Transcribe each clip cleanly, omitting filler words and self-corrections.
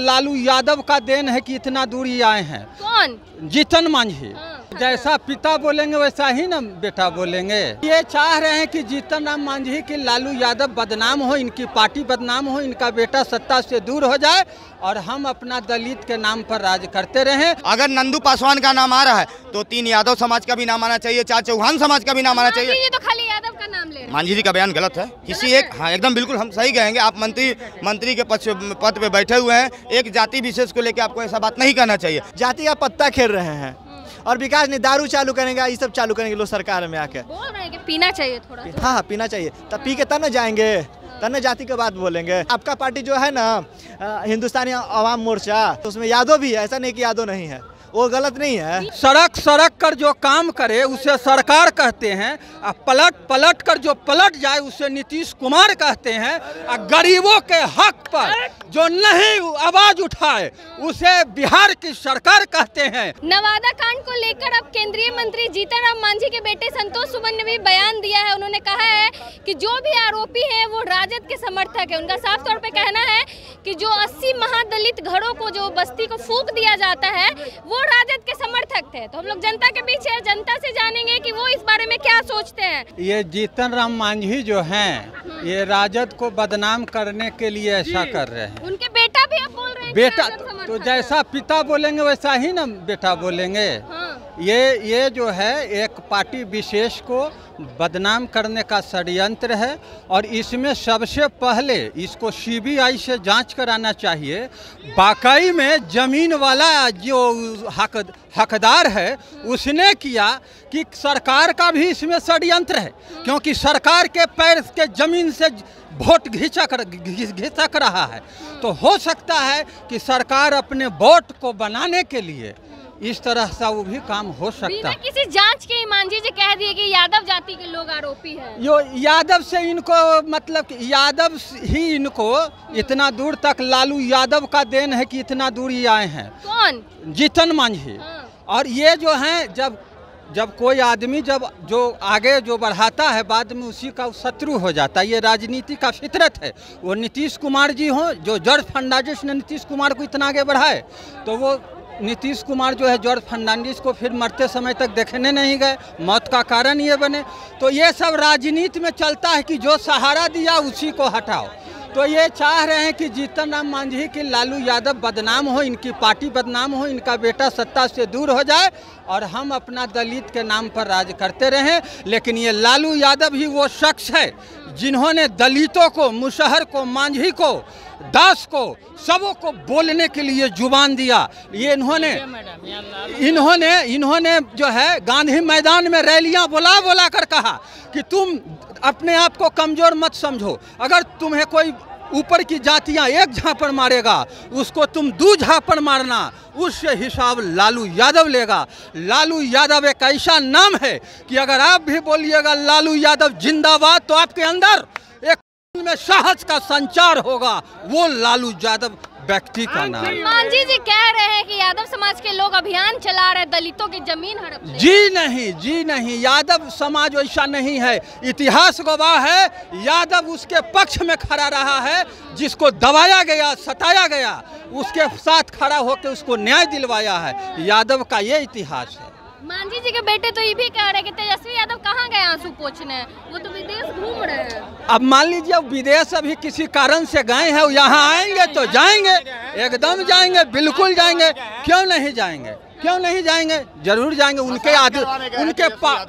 लालू यादव का देन है कि इतना दूर ही आए हैं। कौन? जीतन मांझी। जैसा पिता बोलेंगे वैसा ही ना बेटा बोलेंगे। ये चाह रहे हैं कि जीतन राम मांझी की लालू यादव बदनाम हो, इनकी पार्टी बदनाम हो, इनका बेटा सत्ता से दूर हो जाए और हम अपना दलित के नाम पर राज करते रहें। अगर नंदू पासवान का नाम आ रहा है तो 3 यादव समाज का भी नाम आना चाहिए, 4 चौहान समाज का भी नाम आना चाहिए। ये तो खाली यादव का नाम ले रहे हैं। मांझी जी का बयान गलत है। किसी एक हाँ एकदम बिल्कुल हम सही कहेंगे। आप मंत्री के पद पे बैठे हुए हैं, एक जाति विशेष को लेकर आपको ऐसा बात नहीं कहना चाहिए। जाति का पत्ता खेल रहे हैं और विकास नहीं, दारू चालू करेंगे, ये सब चालू करेंगे लोग सरकार में आके। बोल रहे हैं कि पीना चाहिए थोड़ा। हाँ पीना चाहिए, तब पी के तब न जाएंगे, तब न जाति के बात बोलेंगे। आपका पार्टी जो है ना हिंदुस्तानी आवाम मोर्चा, तो उसमें यादव भी है, ऐसा नहीं कि यादव नहीं है, वो गलत नहीं है। सड़क कर जो काम करे उसे सरकार कहते हैं, और पलट कर जो पलट जाए उसे नीतीश कुमार कहते हैं, और गरीबों के हक पर जो नहीं आवाज उठाए उसे बिहार की सरकार कहते हैं। नवादा कांड को लेकर अब केंद्रीय मंत्री जीतन राम मांझी के बेटे संतोष सुमन ने भी बयान दिया है। उन्होंने कहा है कि जो भी आरोपी हैं वो राजद के समर्थक है। उनका साफ तौर पे कहना है कि जो 80 महादलित घरों को, जो बस्ती को फूंक दिया जाता है, वो राजद के समर्थक थे। तो हम लोग जनता के बीच है, जनता से जानेंगे कि वो इस बारे में क्या सोचते हैं। ये जीतन राम मांझी जो हैं, ये राजद को बदनाम करने के लिए ऐसा कर रहे हैं। उनके बेटा भी अब बोल रहे हैं बेटा तो जैसा पिता बोलेंगे वैसा ही ना बेटा बोलेंगे। हाँ। ये जो है एक पार्टी विशेष को बदनाम करने का षड्यंत्र है, और इसमें सबसे पहले इसको सीबीआई से जांच कराना चाहिए। वाकई में जमीन वाला जो हकदार है उसने किया कि सरकार का भी इसमें षड्यंत्र है, क्योंकि सरकार के पैर के जमीन से वोट घिसक रहा है। तो हो सकता है कि सरकार अपने वोट को बनाने के लिए इस तरह से वो भी काम हो सकता है। किसी जांच के मांझी जी कह दिए कि यादव जाति के लोग आरोपी हैं। यो यादव से इनको मतलब यादव ही इनको इतना दूर तक, लालू यादव का देन है कि इतना दूर ही आए हैं। कौन? जीतन मांझी। और ये जो हैं जब कोई आदमी जो आगे जो बढ़ाता है बाद में उसी का शत्रु हो जाता है। ये राजनीति का फितरत है। वो नीतीश कुमार जी हों, जो जॉर्ज फर्नांडिस ने नीतीश कुमार को इतना आगे बढ़ाए, तो वो नीतीश कुमार जो है जॉर्ज फर्नांडिस को फिर मरते समय तक देखने नहीं गए, मौत का कारण ये बने। तो ये सब राजनीति में चलता है कि जो सहारा दिया उसी को हटाओ। तो ये चाह रहे हैं कि जीतन राम मांझी की लालू यादव बदनाम हो, इनकी पार्टी बदनाम हो, इनका बेटा सत्ता से दूर हो जाए और हम अपना दलित के नाम पर राज करते रहें। लेकिन ये लालू यादव ही वो शख्स है जिन्होंने दलितों को, मुशहर को, मांझी को, दास को, सबों को बोलने के लिए जुबान दिया। ये इन्होंने जो है गांधी मैदान में रैलियां बुला कर कहा कि तुम अपने आप को कमजोर मत समझो, अगर तुम्हें कोई ऊपर की जातियां एक झापड़ मारेगा उसको तुम 2 झापड़ मारना, उससे हिसाब लालू यादव लेगा। लालू यादव एक ऐसा नाम है कि अगर आप भी बोलिएगा लालू यादव जिंदाबाद तो आपके अंदर एक में साहस का संचार होगा। वो लालू यादव व्यक्ति का नाम। मांझी जी कह रहे हैं कि यादव समाज के लोग अभियान चला रहे दलितों की जमीन हड़पने। जी नहीं, यादव समाज वैसा नहीं है। इतिहास गवाह है, यादव उसके पक्ष में खड़ा रहा है, जिसको दबाया गया, सताया गया, उसके साथ खड़ा होकर उसको न्याय दिलवाया है। यादव का ये इतिहास है। मांझी जी के बेटे तो ये भी कह रहे हैं कि तेजस्वी यादव कहाँ गए आंसू पोंछने, वो तो विदेश घूम रहे हैं। अब मान लीजिए विदेश अभी किसी कारण से गए हैं, यहाँ आएंगे तो जाएंगे, एकदम जाएंगे, बिल्कुल जाएंगे। क्यों नहीं जाएंगे? जरूर जाएंगे।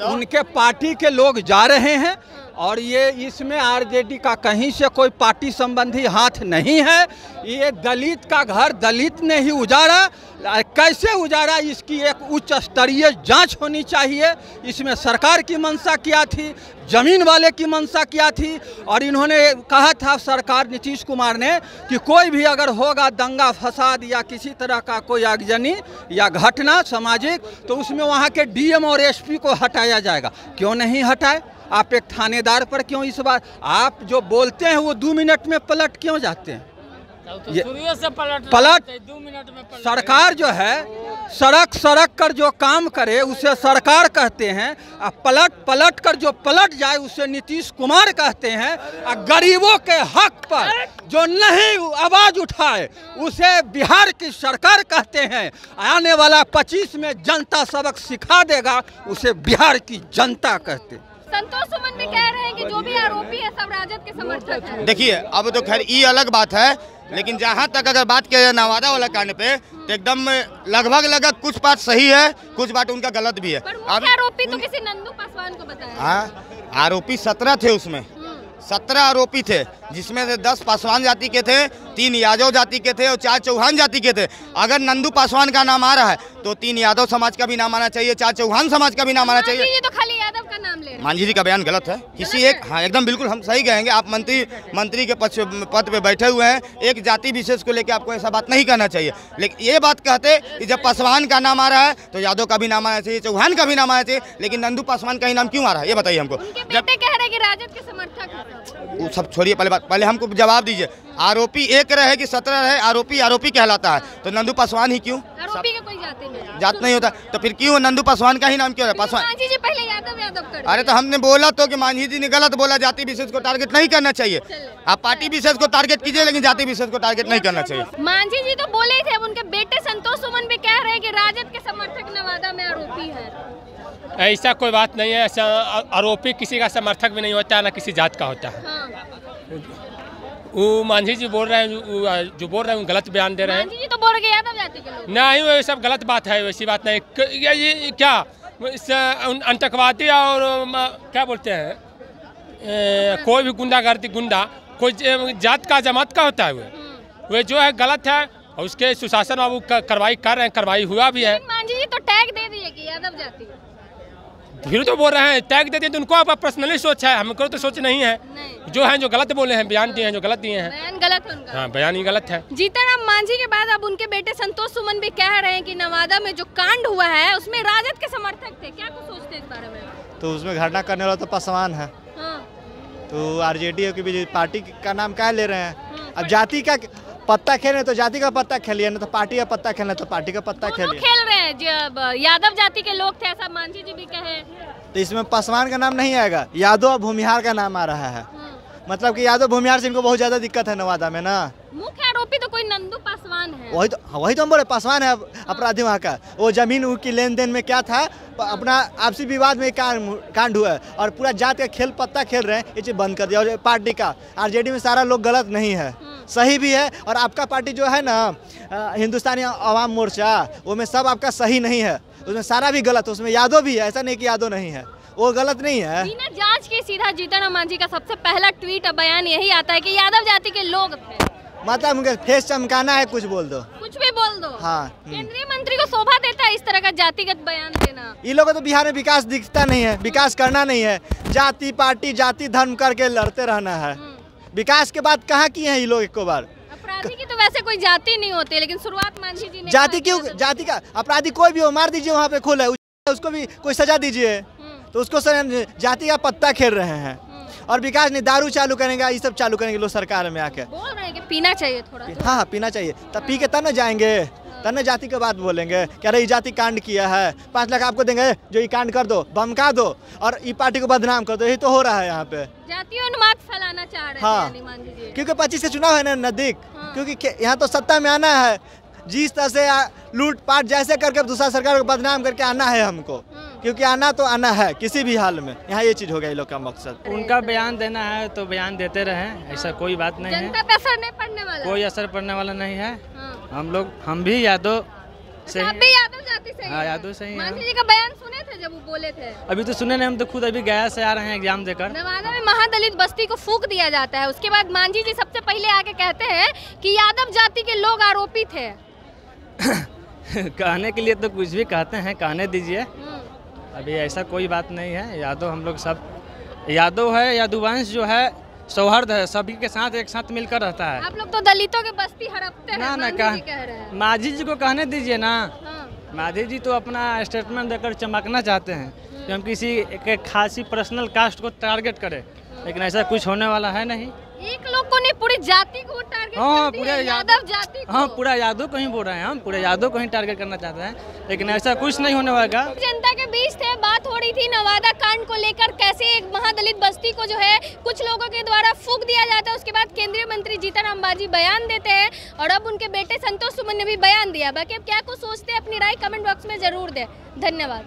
उनके पार्टी के लोग जा रहे हैं, और ये इसमें आरजेडी का कहीं से कोई पार्टी संबंधी हाथ नहीं है। ये दलित का घर दलित ने ही उजाड़ा, कैसे उजाड़ा इसकी एक उच्च स्तरीय जांच होनी चाहिए। इसमें सरकार की मंशा क्या थी, जमीन वाले की मंशा क्या थी। और इन्होंने कहा था, सरकार नीतीश कुमार ने, कि कोई भी अगर होगा दंगा फसाद या किसी तरह का कोई आगजनी या घटना सामाजिक, तो उसमें वहाँ के डीएम और एसपी को हटाया जाएगा। क्यों नहीं हटाए? आप एक थानेदार पर क्यों इस बार आप जो बोलते हैं वो 2 मिनट में पलट क्यों जाते हैं? तो शुरू से पलट 2 मिनट में सरकार जो है, सड़क सड़क कर जो काम करे उसे सरकार कहते हैं, और पलट पलट कर जो पलट जाए उसे नीतीश कुमार कहते हैं, और गरीबों के हक पर जो नहीं आवाज़ उठाए उसे बिहार की सरकार कहते हैं। आने वाला 25 में जनता सबक सिखा देगा, उसे बिहार की जनता कहते हैं। संतोष सुमन भी कह रहे हैं कि जो भी आरोपी है सब राजद के समर्थक हैं। देखिए, अब तो खैर ये अलग बात है, लेकिन जहाँ तक अगर बात किया जाए नवादा वाला कांड पे, तो एकदम लगभग कुछ बात सही है, कुछ बात उनका गलत भी है। पर मुख्य आरोपी तो किसी नंदू पासवान को बताया। हाँ, आरोपी 17 थे, उसमें 17 आरोपी थे, जिसमें से 10 पासवान जाति के थे, 3 यादव जाति के थे और 4 चौहान जाति के थे। अगर नंदू पासवान का नाम आ रहा है तो 3 यादव समाज का भी नाम आना चाहिए, 4 चौहान समाज का भी नाम आना चाहिए। ये तो खाली यादव का नाम ले रहे हैं। मांझी जी का बयान गलत है। किसी एक, हाँ एकदम बिल्कुल हम सही कहेंगे, आप मंत्री के पद पे बैठे हुए हैं, एक जाति विशेष को लेकर आपको ऐसा बात नहीं कहना चाहिए। लेकिन ये बात कहते कि जब पासवान का नाम आ रहा है तो यादव का भी नाम आना चाहिए, चौहान का भी नाम आना चाहिए, लेकिन नंदू पासवान का ही नाम क्यों आ रहा है, ये बताइए हमको। उनके बेटे कह रहे हैं कि राजद के समर्थक हैं। वो सब छोड़िए, पहले हमको जवाब दीजिए। आरोपी एक रहे कि 17 रहे, आरोपी कहलाता है, तो नंदू पासवान ही क्यों? आरोपी का कोई जाति नहीं, जात नहीं होता, तो फिर क्यों नंदू पासवान का ही नाम क्यों है? पासवान। मांझी जी पहले यादव कर। अरे तो हमने बोला तो कि मांझी जी ने गलत बोला, जाति विशेष को टारगेट नहीं करना चाहिए। आप पार्टी विशेष को टारगेट कीजिए, लेकिन जाति विशेष को टारगेट नहीं करना चाहिए। मांझी जी तो बोले थे, अब उनके बेटे संतोष सुमन भी कह रहे हैं कि राजद के समर्थक नवादा में आरोपी है। ऐसा कोई बात नहीं है, ऐसा आरोपी किसी का समर्थक भी नहीं होता है, ना किसी जात का होता है। हाँ। वो मांझी जी बोल रहे हैं, जो बोल रहे हैं गलत बयान दे रहे हैं। मांझी जी तो बोल रहे यादव जाति के लोग। नहीं, वो सब गलत बात है, वैसी बात नहीं। ये क्या आतंकवादी और क्या बोलते हैं, कोई भी गुंडागर्दी कोई जात का जमात का होता है, वो जो है गलत है, और उसके सुशासन बाबू कार्रवाई कर रहे हैं, कार्रवाई हुआ भी है। मांझी जी तो टैग दे दिए कि यादव जाति, फिर तो बोल रहे हैं टैग दे दिए, तो उनको आप पर्सनली सोच है, हमको तो सोच नहीं है। नहीं। जो है जो गलत बोले हैं, बयान दिए हैं जो गलत दिए हैं, बयान गलत है उनका। हाँ, बयान ही गलत है। जीतनराम मांझी के बाद अब उनके बेटे संतोष सुमन भी कह रहे हैं कि नवादा में जो कांड हुआ है उसमें राजद के समर्थक थे। क्या कुछ सोचते हैं इस बारे में? तो उसमें घटना करने वाला तो पासवान है, हाँ। तो आरजेडी की भी पार्टी का नाम क्या ले रहे हैं? अब जाति का पत्ता खेलने तो जाति का पत्ता खेलिए, ना तो पार्टी का पत्ता खेलना तो पार्टी का पत्ता खेलिए। खेल रहे हैं, जब यादव जाति के लोग थे, ऐसा मांझी जी भी कहे। तो इसमें पासवान का नाम नहीं आएगा, यादव और भूमिहार का नाम आ रहा है। मतलब कि यादव भूमिहार से इनको बहुत ज्यादा दिक्कत है नवादा में ना। मुख्य आरोपी तो कोई नंदू पासवान है। वही तो हम बोले, पासवान है अपराधी वहाँ का। वो जमीन की लेन देन में क्या था, अपना आपसी विवाद में कांड हुआ है, और पूरा जात का खेल पत्ता खेल रहे हैं, ये चीज बंद कर दिया। और पार्टी का आरजेडी में सारा लोग गलत नहीं है, सही भी है। और आपका पार्टी जो है ना, हिंदुस्तानी अवाम मोर्चा, वो में सब आपका सही नहीं है, उसमें सारा भी गलत है। उसमें यादव भी है, ऐसा नहीं कि यादव नहीं है, वो गलत नहीं है। बिना जांच के सीधा जीतनराम मांझी का सबसे पहला ट्वीट बयान यही आता है कि यादव जाति के लोग थे। मतलब उनके फेस चमकाना है, कुछ बोल दो, कुछ भी बोल दो। हाँ। केंद्रीय मंत्री को शोभा देता है इस तरह का जातिगत बयान देना। ये लोगों तो बिहार में विकास दिखता नहीं है, विकास करना नहीं है, जाति पार्टी जाति धर्म करके लड़ते रहना है। विकास के बाद कहाँ किए हैं ये लोग एक बार? अपराधी की तो वैसे कोई जाति नहीं होती, लेकिन शुरुआत मांझी जी ने जाति क्यों? जाति का अपराधी कोई भी हो, मार दीजिए, वहाँ पे खुला है, उसको भी कोई सजा दीजिए, तो उसको जाति का पत्ता खेल रहे हैं। और विकास नहीं, दारू चालू करेंगे, ये सब चालू करेंगे लोग सरकार में आके। बोल रहे हैं कि पीना चाहिए थोड़ा। हाँ, पीना चाहिए, तब पी के तब न जाएंगे, तब न जाति के बात बोलेंगे। कह रहे ये जाति कांड किया है, 5 लाख आपको देंगे, जो ये कांड कर दो, बमका दो, और ये पार्टी को बदनाम कर दो। यही तो हो रहा है यहाँ पे, जातीय उन्माद फैलाना चाह रहे हैं। हाँ, मांझी जी क्योंकि 25 के चुनाव है ना नजदीक, क्योंकि यहाँ तो सत्ता में आना है, जिस तरह से लूटपाट जैसे करके दूसरा सरकार को बदनाम करके आना है हमको, क्योंकि आना तो आना है किसी भी हाल में। यहाँ ये चीज हो गया, लोग का मकसद। उनका बयान देना है तो बयान देते रहें, ऐसा कोई बात नहीं है। जनता पे असर नहीं पड़ने वाला, कोई असर पड़ने वाला नहीं है। हम भी यादव से, आप भी यादव जाति से? हाँ, यादव से ही। मांझी जी का बयान सुने थे जब वो बोले थे? अभी तो सुने नहीं, हम तो खुद अभी गया से आ रहे हैं एग्जाम देकर। नवादा में महादलित बस्ती को फूंक दिया जाता है, उसके बाद मांझी जी सबसे पहले आके कहते हैं कि यादव जाति के लोग आरोपी थे। कहने के लिए तो कुछ भी कहते हैं, कहने दीजिए, अभी ऐसा कोई बात नहीं है। यादव हम लोग सब यादव है, यादववंश जो है सौहार्द है, सभी के साथ एक साथ मिलकर रहता है। आप लोग तो दलितों के बस्ती हड़पते हैं, ना कह रहे हैं। मांझी जी को कहने दीजिए ना। हाँ। मांझी जी तो अपना स्टेटमेंट देकर चमकना चाहते हैं कि हम किसी एक खासी पर्सनल कास्ट को टारगेट करें, लेकिन ऐसा कुछ होने वाला है नहीं। एक लोग को नहीं, पूरी जाति को टारगेट हाँ, कर पूरे दिया, यादव जाति को। हाँ, पूरा यादव को ही बोल रहे हैं हम, पूरे यादव को ही टारगेट करना चाहते हैं, लेकिन ऐसा कुछ नहीं होने वाला। जनता के बीच थे, बात हो रही थी नवादा कांड को लेकर, कैसे एक महादलित बस्ती को जो है कुछ लोगों के द्वारा फूंक दिया जाता है। उसके बाद केंद्रीय मंत्री जीतन मांझी बयान देते हैं और अब उनके बेटे संतोष सुमन ने भी बयान दिया। बाकी अब क्या कुछ सोचते हैं, अपनी राय कमेंट बॉक्स में जरूर दें। धन्यवाद।